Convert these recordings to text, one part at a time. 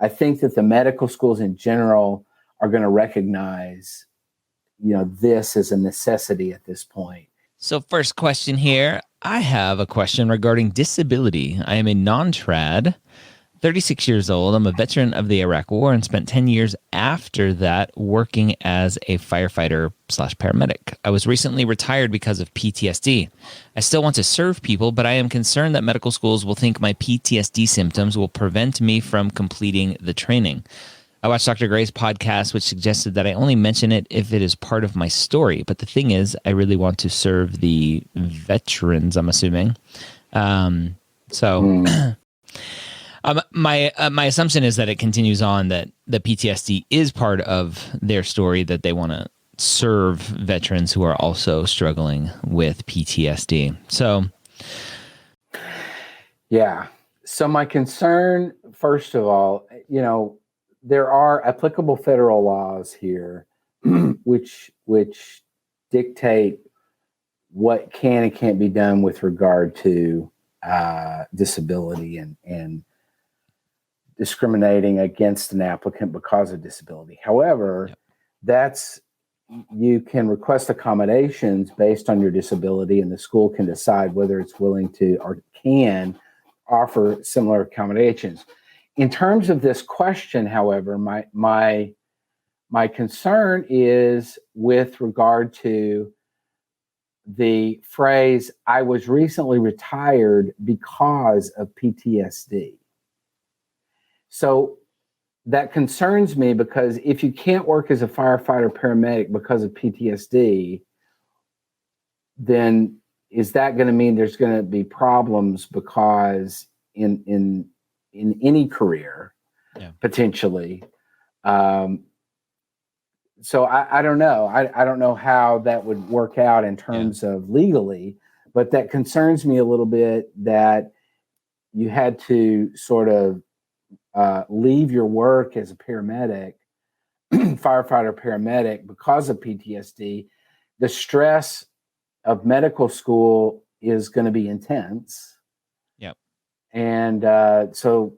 I think that the medical schools in general are going to recognize, this as a necessity at this point. So first question here, I have a question regarding disability. I am a non-trad, 36 years old. I'm a veteran of the Iraq War and spent 10 years after that working as a firefighter/paramedic. I was recently retired because of PTSD. I still want to serve people, but I am concerned that medical schools will think my PTSD symptoms will prevent me from completing the training. I watched Dr. Gray's podcast, which suggested that I only mention it if it is part of my story. But the thing is, I really want to serve the veterans, I'm assuming. My assumption is that it continues on that the PTSD is part of their story, that they want to serve veterans who are also struggling with PTSD. So, yeah. So my concern, first of all, there are applicable federal laws here, which dictate what can and can't be done with regard to disability and discriminating against an applicant because of disability. However, you can request accommodations based on your disability, and the school can decide whether it's willing to or can offer similar accommodations. In terms of this question, however, my concern is with regard to the phrase, I was recently retired because of PTSD. So that concerns me, because if you can't work as a firefighter paramedic because of PTSD, then is that going to mean there's going to be problems because in any career, potentially? So I don't know. I don't know how that would work out in terms of legally, but that concerns me a little bit, that you had to sort of leave your work as a paramedic, firefighter paramedic, because of PTSD. The stress of medical school is going to be intense. Yep. And so,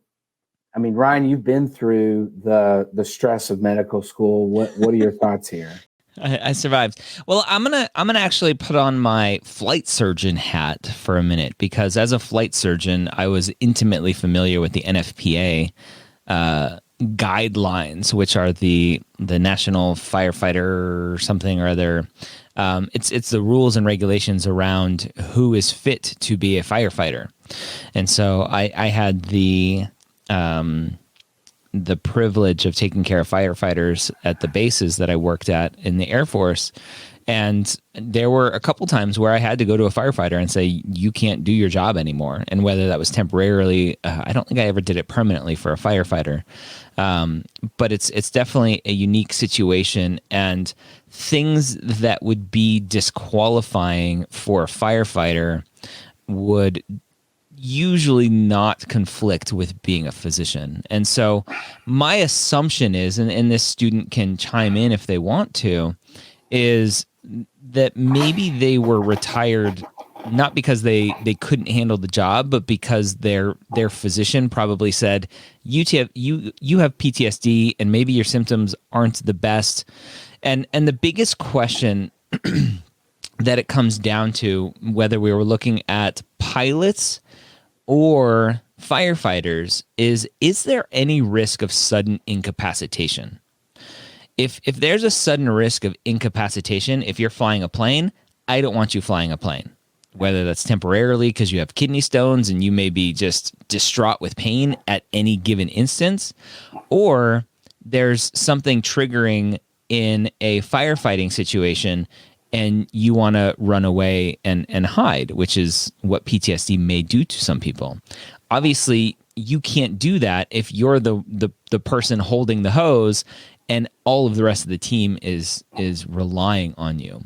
I mean, Ryan, you've been through the stress of medical school. What are your thoughts here? I survived. Well, I'm gonna actually put on my flight surgeon hat for a minute, because as a flight surgeon, I was intimately familiar with the NFPA guidelines, which are the National Firefighter something or other. It's the rules and regulations around who is fit to be a firefighter, and so I had the privilege of taking care of firefighters at the bases that I worked at in the Air Force. And there were a couple times where I had to go to a firefighter and say, you can't do your job anymore. And whether that was temporarily, I don't think I ever did it permanently for a firefighter. But it's definitely a unique situation, and things that would be disqualifying for a firefighter would usually not conflict with being a physician. And so my assumption is, and this student can chime in if they want to, is that maybe they were retired not because they couldn't handle the job, but because their physician probably said, you have PTSD and maybe your symptoms aren't the best. And the biggest question that it comes down to, whether we were looking at pilots or firefighters, is there any risk of sudden incapacitation? If there's a sudden risk of incapacitation, if you're flying a plane, I don't want you flying a plane. Whether that's temporarily because you have kidney stones and you may be just distraught with pain at any given instance, or there's something triggering in a firefighting situation and you want to run away and hide, which is what PTSD may do to some people. Obviously, you can't do that if you're the person holding the hose and all of the rest of the team is relying on you.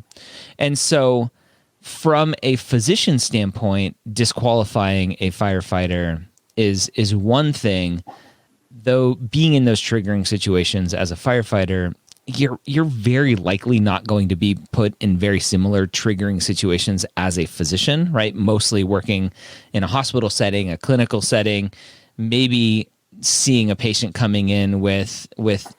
And so from a physician standpoint, disqualifying a firefighter is one thing, though being in those triggering situations as a firefighter, you're very likely not going to be put in very similar triggering situations as a physician, right? Mostly working in a hospital setting, a clinical setting, maybe seeing a patient coming in with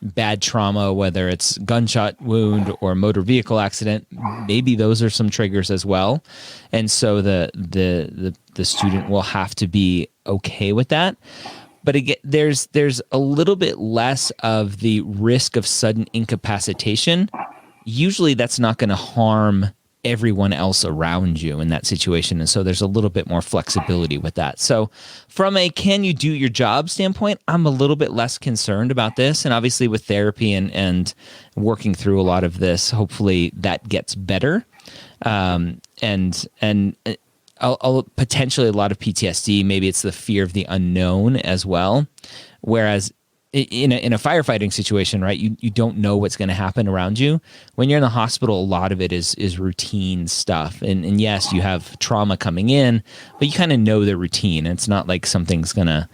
bad trauma, whether it's gunshot wound or motor vehicle accident, maybe those are some triggers as well. And so the student will have to be okay with that. But again, there's a little bit less of the risk of sudden incapacitation. Usually that's not going to harm everyone else around you in that situation. And so there's a little bit more flexibility with that. So from a can you do your job standpoint, I'm a little bit less concerned about this. And obviously with therapy and working through a lot of this, hopefully that gets better. And I'll potentially a lot of PTSD, maybe it's the fear of the unknown as well. Whereas in a firefighting situation, right, you don't know what's going to happen around you. When you're in the hospital, a lot of it is routine stuff. And yes, you have trauma coming in, but you kind of know the routine. It's not like something's going to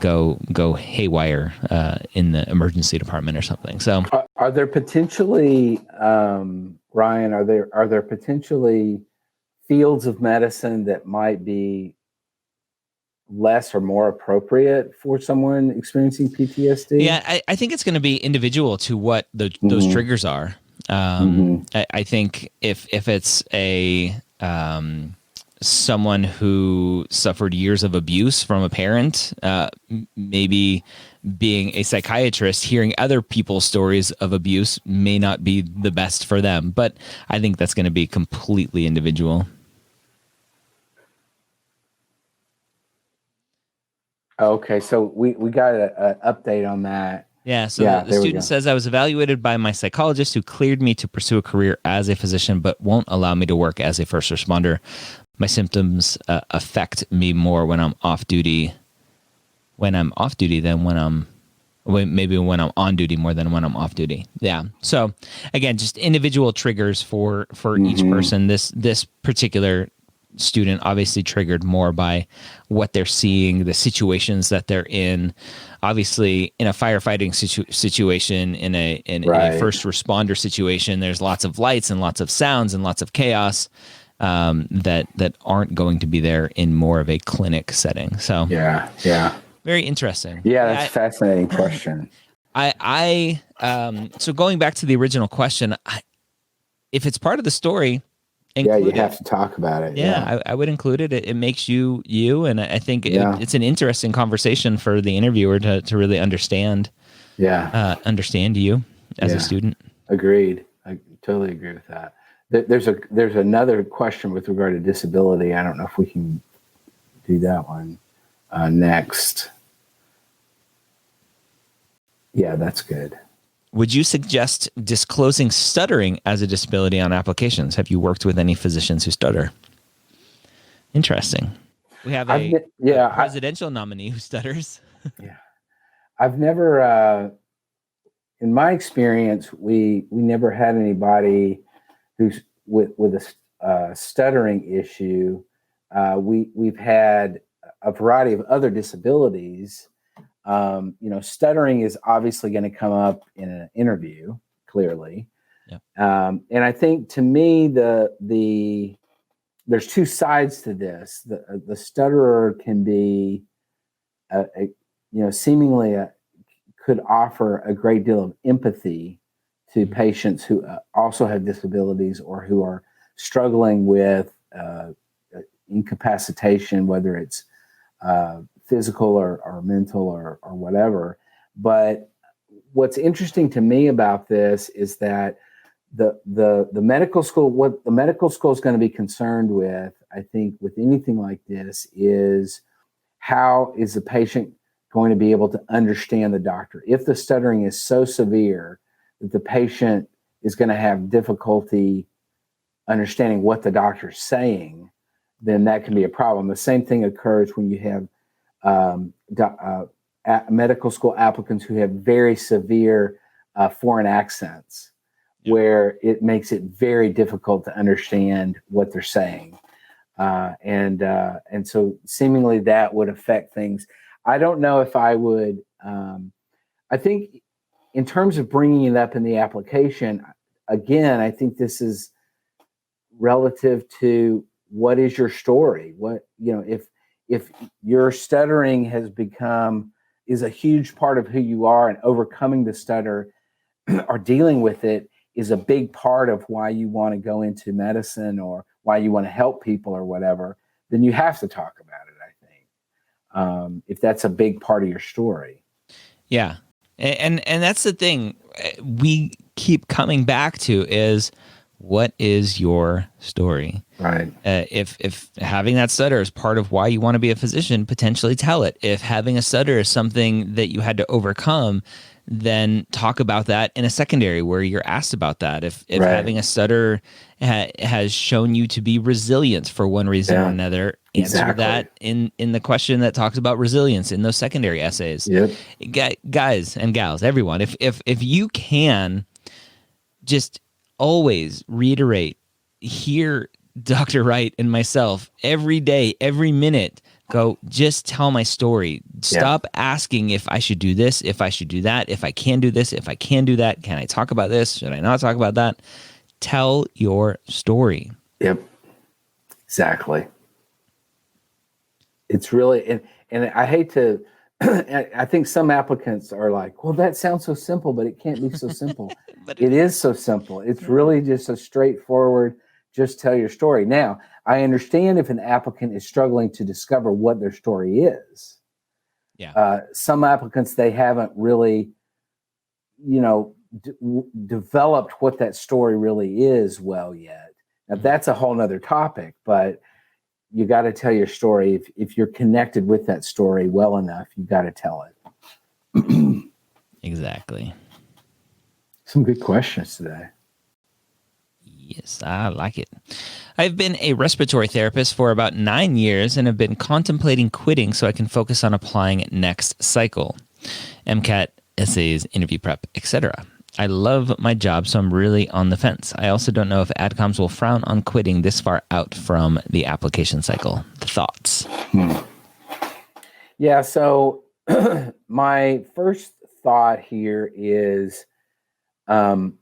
go haywire in the emergency department or something. So are there potentially, Ryan, are there potentially fields of medicine that might be less or more appropriate for someone experiencing PTSD? Yeah, I think it's going to be individual to what those triggers are. I think if it's a someone who suffered years of abuse from a parent, maybe being a psychiatrist, hearing other people's stories of abuse may not be the best for them. But I think that's going to be completely individual. Okay, so we got an update on that. Yeah, so the student says, I was evaluated by my psychologist who cleared me to pursue a career as a physician, but won't allow me to work as a first responder. My symptoms affect me more when I'm off duty. When I'm off duty than when I'm on duty more than when I'm off duty. Yeah. So again, just individual triggers for each person. This particular student obviously triggered more by what they're seeing, the situations that they're in. Obviously, in a firefighting situation, in a first responder situation, there's lots of lights and lots of sounds and lots of chaos that aren't going to be there in more of a clinic setting. So yeah, very interesting. Yeah, that's a fascinating question. So going back to the original question, if it's part of the story, you have to talk about it. Yeah, I would include it. It makes you, and I think it's an interesting conversation for the interviewer to really understand. Yeah, understand you as a student. Agreed. I totally agree with that. There's another question with regard to disability. I don't know if we can do that one next. Yeah, that's good. Would you suggest disclosing stuttering as a disability on applications? Have you worked with any physicians who stutter? Interesting. We have a presidential nominee who stutters. Yeah. I've never, in my experience, we never had anybody who's with a stuttering issue. We've had a variety of other disabilities. Stuttering is obviously going to come up in an interview, clearly. Yeah. And I think to me, there's two sides to this. The stutterer can be, seemingly could offer a great deal of empathy to patients who also have disabilities or who are struggling with incapacitation, whether it's physical or mental or whatever. But what's interesting to me about this is that the medical school, what the medical school is going to be concerned with, I think, with anything like this is how is the patient going to be able to understand the doctor? If the stuttering is so severe that the patient is going to have difficulty understanding what the doctor's saying, then that can be a problem. The same thing occurs when you have medical school applicants who have very severe foreign accents, where it makes it very difficult to understand what they're saying. And so seemingly that would affect things. I don't know if I would, I think in terms of bringing it up in the application, again, I think this is relative to what is your story? What, if your stuttering has become is a huge part of who you are, and overcoming the stutter or dealing with it is a big part of why you want to go into medicine or why you want to help people or whatever, then you have to talk about it, I think, if that's a big part of your story. Yeah. And that's the thing we keep coming back to is, what is your story? Right. If having that stutter is part of why you want to be a physician, potentially tell it. If having a stutter is something that you had to overcome, then talk about that in a secondary where you're asked about that. If Right. having a stutter has shown you to be resilient for one reason or another, answer that in the question that talks about resilience in those secondary essays. Yep. Guys and gals, everyone, if you can just always reiterate, hear Dr. Wright and myself every day, every minute, go, just tell my story. Stop asking if I should do this, if I should do that, if I can do this, if I can do that. Can I talk about this? Should I not talk about that? Tell your story. Yep. Exactly. It's really, and I hate to, I think some applicants are like, well, that sounds so simple, but it can't be so simple. But it is so simple. It's really just a straightforward, just tell your story. Now, I understand if an applicant is struggling to discover what their story is. Yeah. Some applicants, they haven't really, developed what that story really is well yet. Now, that's a whole nother topic, but you got to tell your story. If you're connected with that story well enough, you got to tell it. Exactly. Some good questions today. Yes, I like it. I've been a respiratory therapist for about 9 years and have been contemplating quitting so I can focus on applying next cycle. MCAT, essays, interview prep, etc. I love my job, so I'm really on the fence. I also don't know if AdComs will frown on quitting this far out from the application cycle. Thoughts? Yeah, so my first thought here is I'm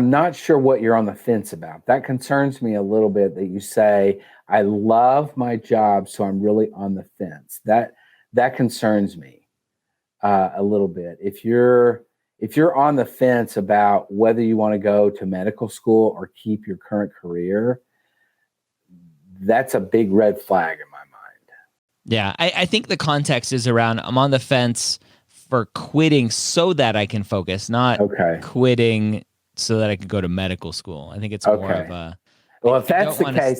not sure what you're on the fence about. That concerns me a little bit that you say, I love my job, so I'm really on the fence. That concerns me a little bit. If you're on the fence about whether you want to go to medical school or keep your current career, that's a big red flag in my mind. Yeah, I think the context is around, I'm on the fence for quitting so that I can focus, not quitting so that I could go to medical school. I think it's more of a, well, if that's the case,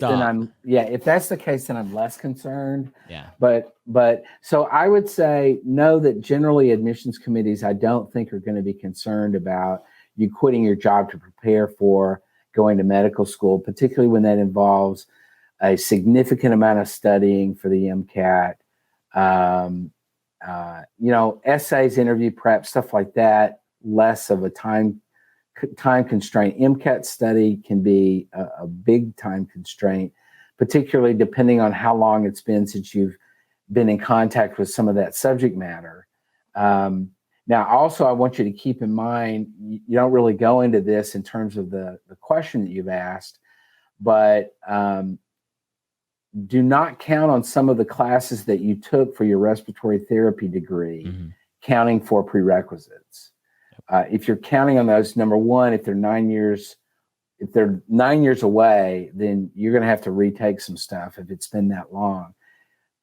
then I'm less concerned. Yeah. But so I would say no, that generally admissions committees, I don't think are going to be concerned about you quitting your job to prepare for going to medical school, particularly when that involves a significant amount of studying for the MCAT, essays, interview prep, stuff like that, less of a time constraint. MCAT study can be a big time constraint, particularly depending on how long it's been since you've been in contact with some of that subject matter. Now, also, I want you to keep in mind, you don't really go into this in terms of the question that you've asked, but do not count on some of the classes that you took for your respiratory therapy degree counting for prerequisites. If you're counting on those, number one, if they're 9 years away, then you're going to have to retake some stuff if it's been that long.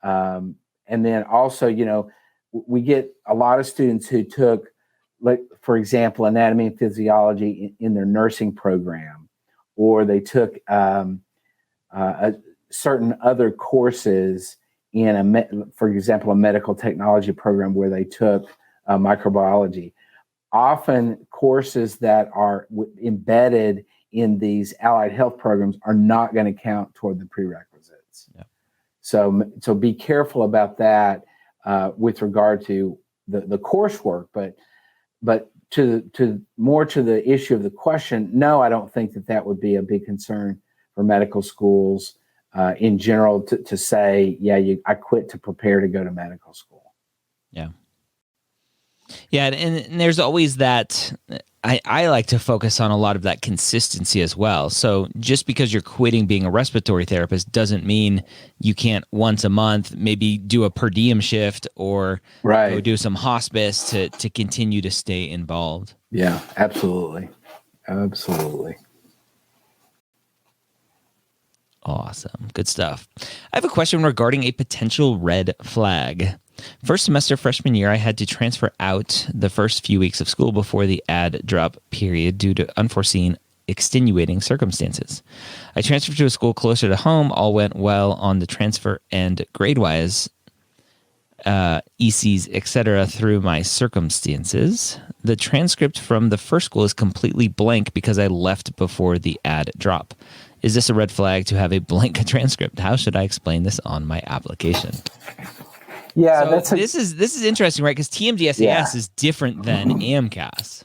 And then also, we get a lot of students who took, like, for example, anatomy and physiology in their nursing program, or they took certain other courses in for example, a medical technology program where they took microbiology. Often courses that are embedded in these allied health programs are not going to count toward the prerequisites. Yeah. So be careful about that with regard to the coursework, but to more to the issue of the question, no, I don't think that would be a big concern for medical schools in general to say, I quit to prepare to go to medical school. Yeah. Yeah, and there's always that. I like to focus on a lot of that consistency as well. So just because you're quitting being a respiratory therapist doesn't mean you can't once a month maybe do a per diem shift or go do some hospice to continue to stay involved. Yeah, absolutely. Absolutely. Awesome. Good stuff. I have a question regarding a potential red flag. First semester freshman year, I had to transfer out the first few weeks of school before the add drop period due to unforeseen extenuating circumstances. I transferred to a school closer to home. All went well on the transfer and grade-wise, ECs, etc. through my circumstances. The transcript from the first school is completely blank because I left before the add drop. Is this a red flag to have a blank transcript? How should I explain this on my application? Yeah, so this is interesting, right? Because TMD-SAS is different than AMCAS.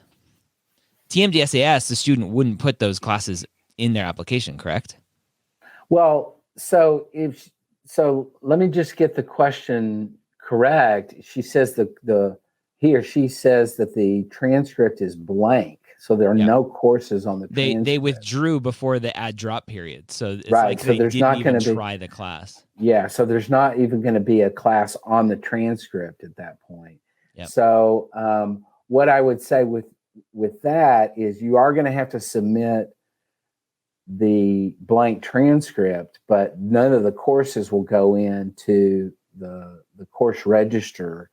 TMD-SAS, the student wouldn't put those classes in their application, correct? Well, so let me just get the question correct. She says he or she says that the transcript is blank. So there are no courses on the transcript. They withdrew before the add drop period. So it's right. like so they there's didn't not even going to try the class. Yeah. So there's not even going to be a class on the transcript at that point. Yep. So what I would say with that is you are going to have to submit the blank transcript, but none of the courses will go into the course register.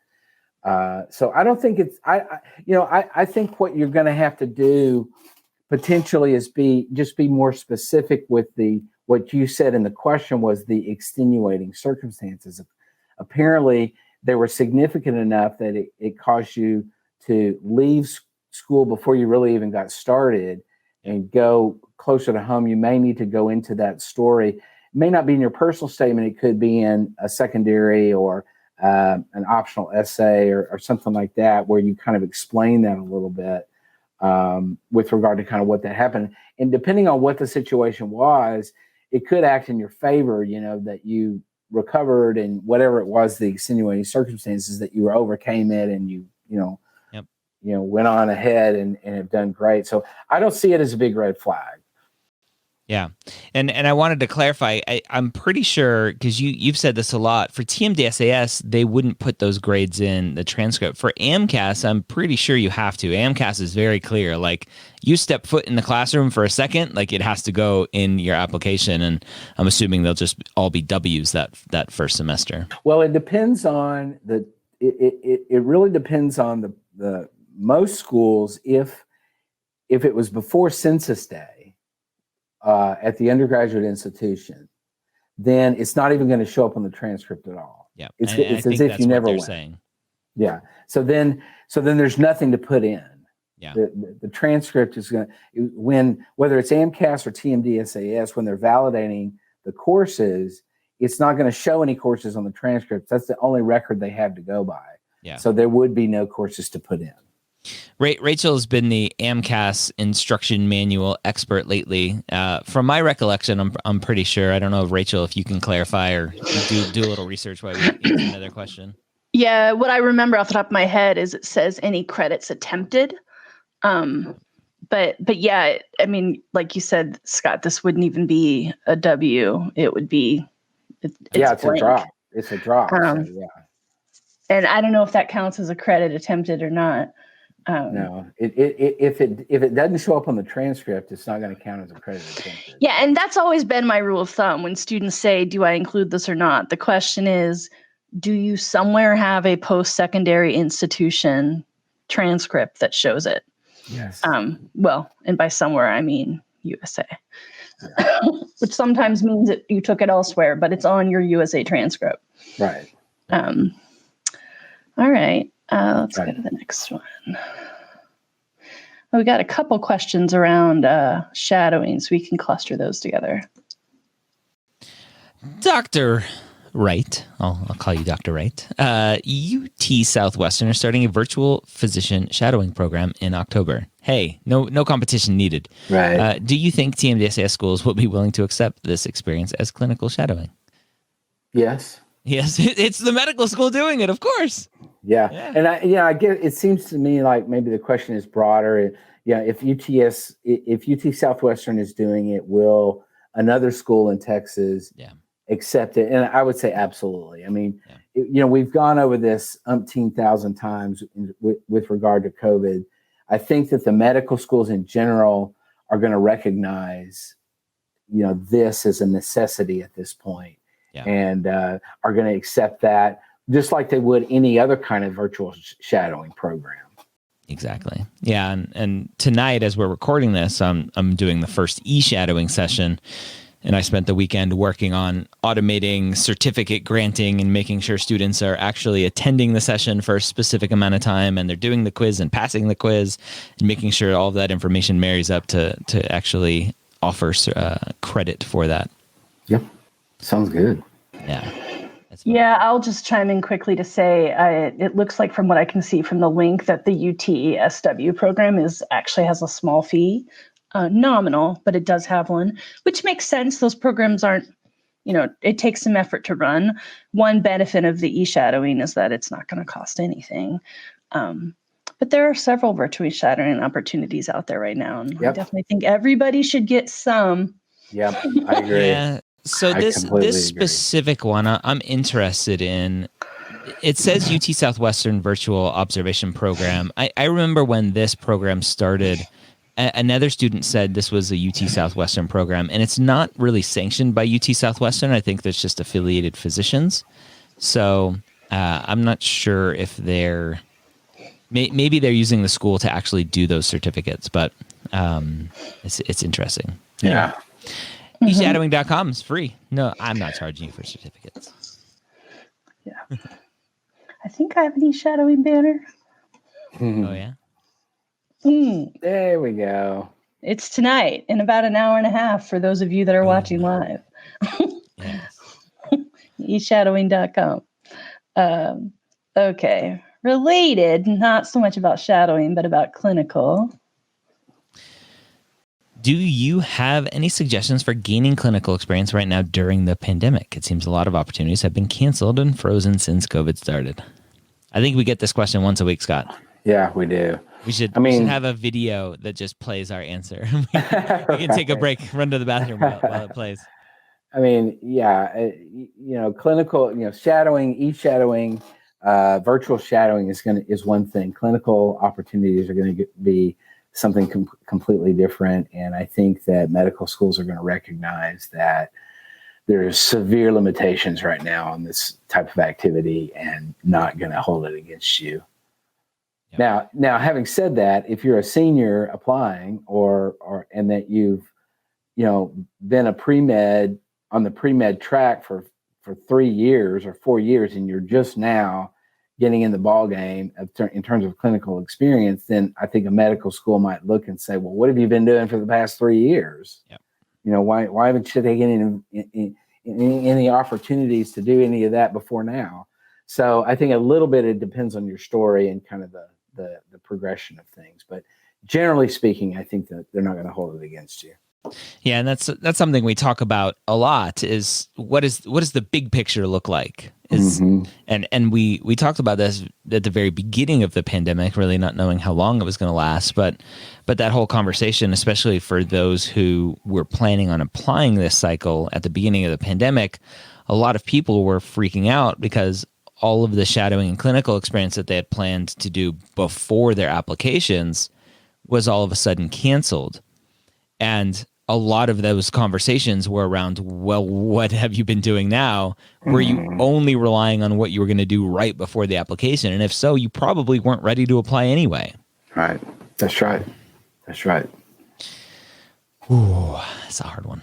So I don't think it's, I think what you're going to have to do potentially is be more specific with what you said in the question was the extenuating circumstances. Apparently they were significant enough that it caused you to leave school before you really even got started and go closer to home. You may need to go into that story. It may not be in your personal statement. It could be in a secondary or an optional essay or something like that, where you kind of explain that a little bit with regard to kind of what that happened. And depending on what the situation was, it could act in your favor, that you recovered and whatever it was, the extenuating circumstances, that you overcame it and you went on ahead and have done great. So I don't see it as a big red flag. Yeah. And I wanted to clarify, I'm pretty sure, because you've said this a lot, for TMD-SAS, they wouldn't put those grades in the transcript. For AMCAS, I'm pretty sure you have to. AMCAS is very clear. Like, you step foot in the classroom for a second, like, it has to go in your application. And I'm assuming they'll just all be W's that first semester. Well, it depends on it really depends on the most schools. If it was before census day, at the undergraduate institution, then it's not even going to show up on the transcript at all. Yeah, it's as if you never went. Saying. Yeah. So then there's nothing to put in. Yeah. The transcript is going to, whether it's AMCAS or TMD-SAS, when they're validating the courses, it's not going to show any courses on the transcript. That's the only record they have to go by. Yeah. So there would be no courses to put in. Rachel has been the AMCAS instruction manual expert lately. From my recollection, I'm pretty sure. I don't know, Rachel, if you can clarify or do a little research while we answer another question. Yeah, what I remember off the top of my head is it says any credits attempted. But yeah, I mean, like you said, Scott, this wouldn't even be a W. It would be. It's blank. A drop. It's a drop. So, yeah. And I don't know if that counts as a credit attempted or not. No, if it doesn't show up on the transcript, it's not going to count as a credit attempted. Yeah, and that's always been my rule of thumb when students say, "Do I include this or not?" The question is, do you somewhere have a post-secondary institution transcript that shows it? Yes. Well, and by somewhere I mean USA, which sometimes means that you took it elsewhere, but it's on your USA transcript. Right. All right. Let's go to the next one. We got a couple questions around shadowing, so we can cluster those together. Dr. Wright, I'll call you Dr. Wright. UT Southwestern are starting a virtual physician shadowing program in October. Hey, no competition needed. Right. Do you think TMD-SAS schools will be willing to accept this experience as clinical shadowing? Yes. Yes, it's the medical school doing it, of course. Yeah. Yeah. And I get, it seems to me like maybe the question is broader. Yeah. If UT Southwestern is doing it, will another school in Texas accept it? And I would say absolutely. I mean, we've gone over this umpteen thousand times with regard to COVID. I think that the medical schools in general are going to recognize, this as a necessity at this point, and are going to accept that just like they would any other kind of virtual shadowing program. Exactly. Yeah. And tonight, as we're recording this, I'm doing the first e-shadowing session. And I spent the weekend working on automating certificate granting and making sure students are actually attending the session for a specific amount of time, and they're doing the quiz and passing the quiz, and making sure all of that information marries up to actually offer credit for that. Yep. Sounds good. Yeah. Yeah, I'll just chime in quickly to say it looks like from what I can see from the link that the UTSW program actually has a small fee. Nominal, but it does have one, which makes sense. Those programs aren't, it takes some effort to run. One benefit of the e-shadowing is that it's not going to cost anything. But there are several virtual shadowing opportunities out there right now. And I definitely think everybody should get some. Yep, I agree. Yeah. So this specific one I'm interested in. It says UT Southwestern Virtual Observation Program. I remember when this program started, another student said this was a UT Southwestern program, and it's not really sanctioned by UT Southwestern. I think there's just affiliated physicians. So I'm not sure if maybe they're using the school to actually do those certificates, but it's interesting. Yeah. eShadowing.com is free. No, I'm not charging you for certificates. Yeah. I think I have an e-shadowing banner. Oh, yeah? There we go. It's tonight in about an hour and a half for those of you that are watching live. Yes. eShadowing.com. Okay. Related, not so much about shadowing, but about clinical. Do you have any suggestions for gaining clinical experience right now during the pandemic? It seems a lot of opportunities have been canceled and frozen since COVID started. I think we get this question once a week, Scott. Yeah, we do. We should have a video that just plays our answer. we can take a break, run to the bathroom while it plays. I mean, clinical, shadowing, e-shadowing, virtual shadowing is one thing. Clinical opportunities are going to be something completely different. And I think that medical schools are going to recognize that there's severe limitations right now on this type of activity and not going to hold it against you. Yep. Now, having said that, if you're a senior applying and that you've, been a pre-med on the pre-med track for 3 years or 4 years, and you're just now getting in the ball game in terms of clinical experience, then I think a medical school might look and say, well, what have you been doing for the past 3 years? Yep. Why haven't you taken any opportunities to do any of that before now? So I think a little bit, it depends on your story and kind of the progression of things. But generally speaking, I think that they're not going to hold it against you. Yeah, and that's something we talk about a lot is what does the big picture look like? And we talked about this at the very beginning of the pandemic, really not knowing how long it was going to last, but that whole conversation, especially for those who were planning on applying this cycle at the beginning of the pandemic, a lot of people were freaking out because all of the shadowing and clinical experience that they had planned to do before their applications was all of a sudden canceled. And a lot of those conversations were around, well, what have you been doing now? Were you only relying on what you were going to do right before the application? And if so, you probably weren't ready to apply anyway. Right. That's right. Ooh, that's a hard one.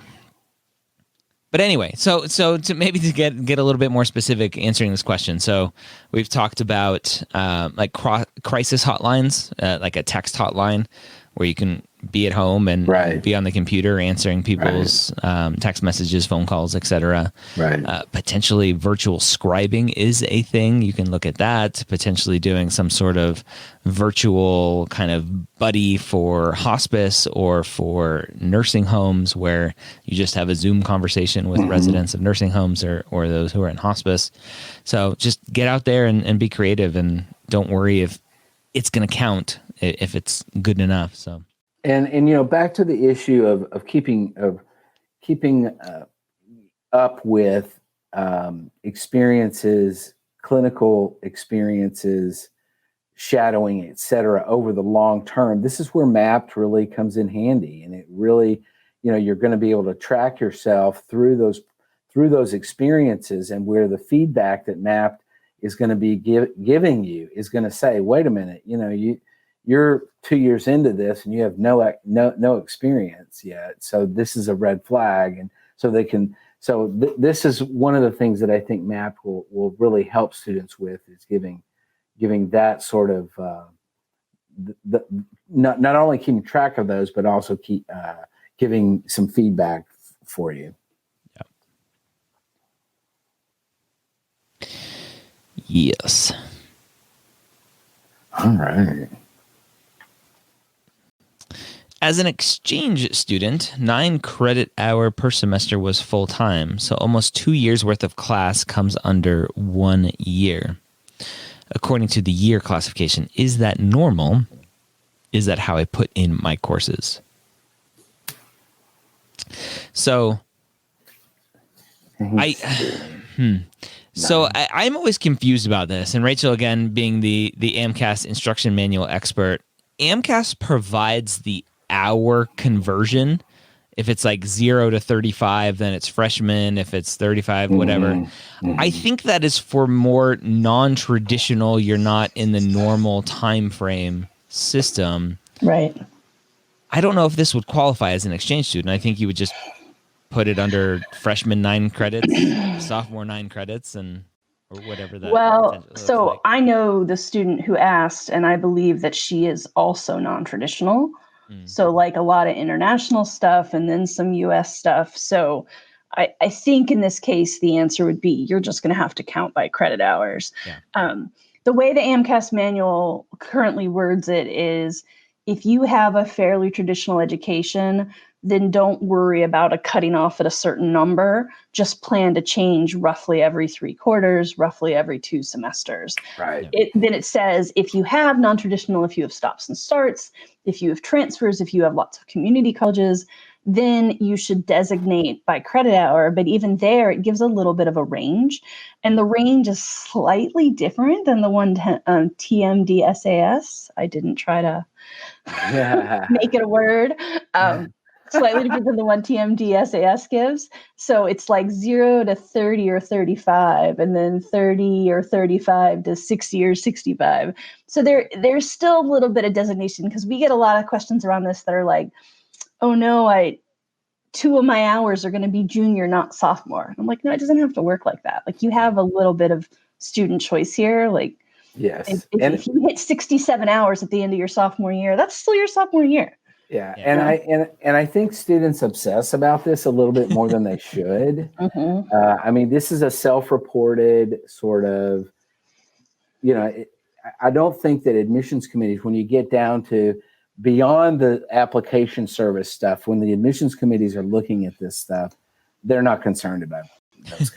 But anyway, so to maybe to get a little bit more specific answering this question. So we've talked about crisis hotlines, like a text hotline where you can be at home and Right. be on the computer answering people's text messages, phone calls, etc. Right. Potentially virtual scribing is a thing. You can look at that. Potentially doing some sort of virtual kind of buddy for hospice or for nursing homes where you just have a Zoom conversation with residents of nursing homes or those who are in hospice. So just get out there and be creative, and don't worry if it's going to count, if it's good enough. So, and back to the issue of keeping up with experiences, clinical experiences, shadowing, et cetera, over the long term. This is where MAPT really comes in handy, and it really, you're going to be able to track yourself through those experiences, and where the feedback that MAPT is going to be giving you is going to say, wait a minute, you're 2 years into this and you have no experience yet. So this is a red flag. And so this is one of the things that I think MAPT will really help students with, is giving that sort of, not only keeping track of those, but also giving some feedback for you. Yes. All right. As an exchange student, 9 credit hour per semester was full time, so almost 2 years worth of class comes under 1 year. According to the year classification, is that normal? Is that how I put in my courses? So, I'm always confused about this. And Rachel, again, being the AMCAS instruction manual expert, AMCAS provides the hour conversion. If it's like 0 to 35, then it's freshman. If it's 35, whatever. Mm-hmm. I think that is for more non-traditional, you're not in the normal time frame system. Right. I don't know if this would qualify as an exchange student. I think you would just put it under freshman 9 credits, sophomore 9 credits, or whatever that. Well, so like. I know the student who asked, and I believe that she is also non-traditional. So like a lot of international stuff and then some US stuff. So I think in this case, the answer would be you're just going to have to count by credit hours. Yeah. The way the AMCAS manual currently words it is, if you have a fairly traditional education, then don't worry about a cutting off at a certain number. Just plan to change roughly every 3 quarters, roughly every 2 semesters. Right. Then it says, if you have non-traditional, if you have stops and starts, if you have transfers, if you have lots of community colleges, then you should designate by credit hour. But even there, it gives a little bit of a range. And the range is slightly different than the one TMDSAS. I didn't try to make it a word. Slightly different than the one TMDSAS gives. So it's like 0 to 30 or 35, and then 30 or 35 to 60 or 65. So there's still a little bit of designation, because we get a lot of questions around this that are like, oh no, 2 of my hours are going to be junior, not sophomore. I'm like, no, it doesn't have to work like that. Like, you have a little bit of student choice here. Like, yes, if you hit 67 hours at the end of your sophomore year, that's still your sophomore year. Yeah. And I think students obsess about this a little bit more than they should. Mm-hmm. I mean, this is a self-reported sort of, I don't think that admissions committees, when you get down to beyond the application service stuff, when the admissions committees are looking at this stuff, they're not concerned about those.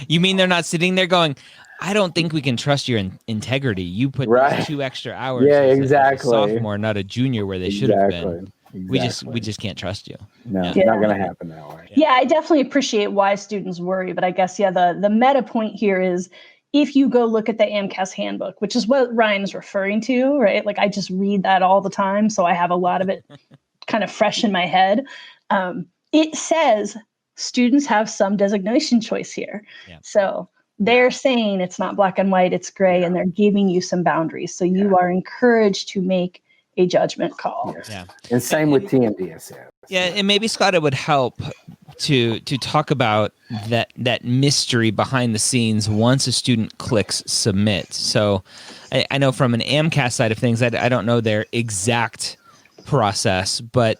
You mean they're not sitting there going, I don't think we can trust your integrity. You put 2 extra hours. Yeah, as exactly. A sophomore, not a junior, where they should have been. Exactly. We just can't trust you. No, it's not going to happen that way. Yeah, I definitely appreciate why students worry, but I guess the meta point here is, if you go look at the AMCAS handbook, which is what Ryan's referring to, right? Like, I just read that all the time, so I have a lot of it kind of fresh in my head. It says students have some designation choice here. Yeah. So they're saying it's not black and white, it's gray, and they're giving you some boundaries. So you are encouraged to make a judgment call. Yes. Yeah. And same with TMDSS. Yeah, and maybe, Scott, it would help to talk about that mystery behind the scenes once a student clicks submit. So I know from an AMCAS side of things, I don't know their exact process, but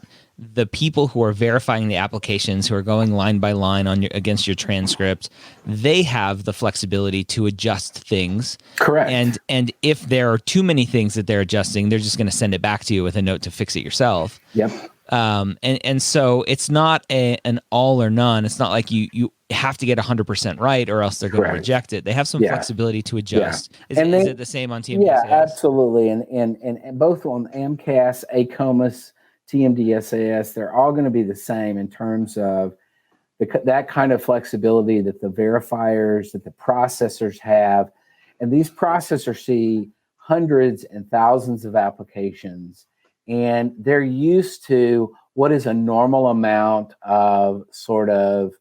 the people who are verifying the applications, who are going line by line against your transcript, they have the flexibility to adjust things. Correct. And if there are too many things that they're adjusting, they're just going to send it back to you with a note to fix it yourself. Yep. And so it's not an all or none. It's not like you have to get 100% right or else they're going to reject it. They have some flexibility to adjust. Yeah. Is it the same on TMDSAS? Yeah, absolutely. And both on AMCAS, ACOMAS, TMDSAS, they're all going to be the same in terms of that kind of flexibility that the verifiers, that the processors have. And these processors see hundreds and thousands of applications, and they're used to what is a normal amount of sort of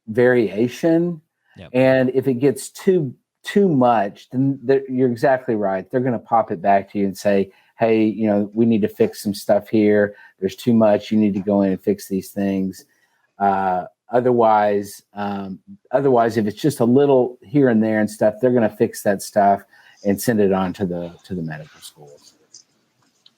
variation. Yep. And if it gets too much, then you're exactly right. They're going to pop it back to you and say, hey, we need to fix some stuff here. There's too much. You need to go in and fix these things. Otherwise, if it's just a little here and there and stuff, they're going to fix that stuff and send it on to the medical schools.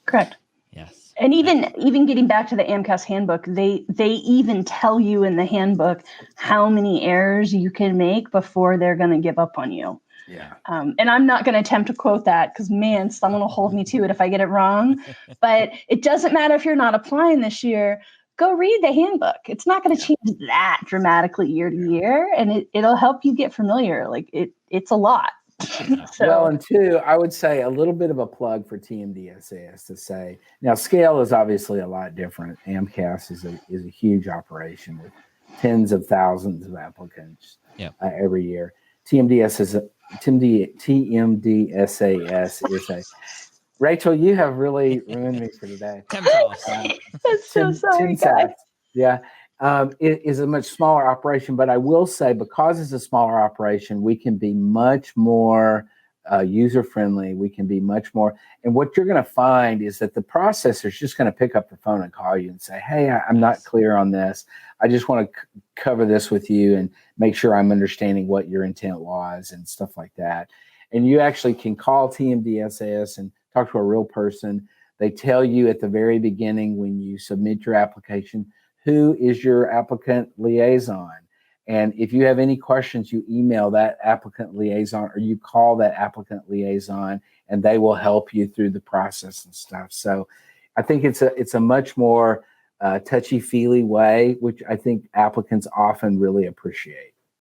Correct. Yes. And even getting back to the AMCAS handbook, they even tell you in the handbook how many errors you can make before they're going to give up on you. Yeah. And I'm not going to attempt to quote that because, man, someone will hold me to it if I get it wrong. But it doesn't matter if you're not applying this year. Go read the handbook. It's not going to change that dramatically year to year, and it'll help you get familiar. Like it's a lot. Well, and two, I would say a little bit of a plug for TMDSAS to say, now scale is obviously a lot different. AMCAS is a huge operation with tens of thousands of applicants every year. TMDSAS is a Rachel, you have really ruined me for today. I'm so sorry, guys. Yeah. It is a much smaller operation, but I will say because it's a smaller operation, we can be much more user-friendly. We can be much more. And what you're going to find is that the processor is just going to pick up the phone and call you and say, hey, I'm not clear on this. I just want to cover this with you and make sure I'm understanding what your intent was and stuff like that. And you actually can call TMDSAS and talk to a real person. They tell you at the very beginning when you submit your application, who is your applicant liaison? And if you have any questions, you email that applicant liaison or you call that applicant liaison and they will help you through the process and stuff. So I think it's a much more touchy-feely way, which I think applicants often really appreciate.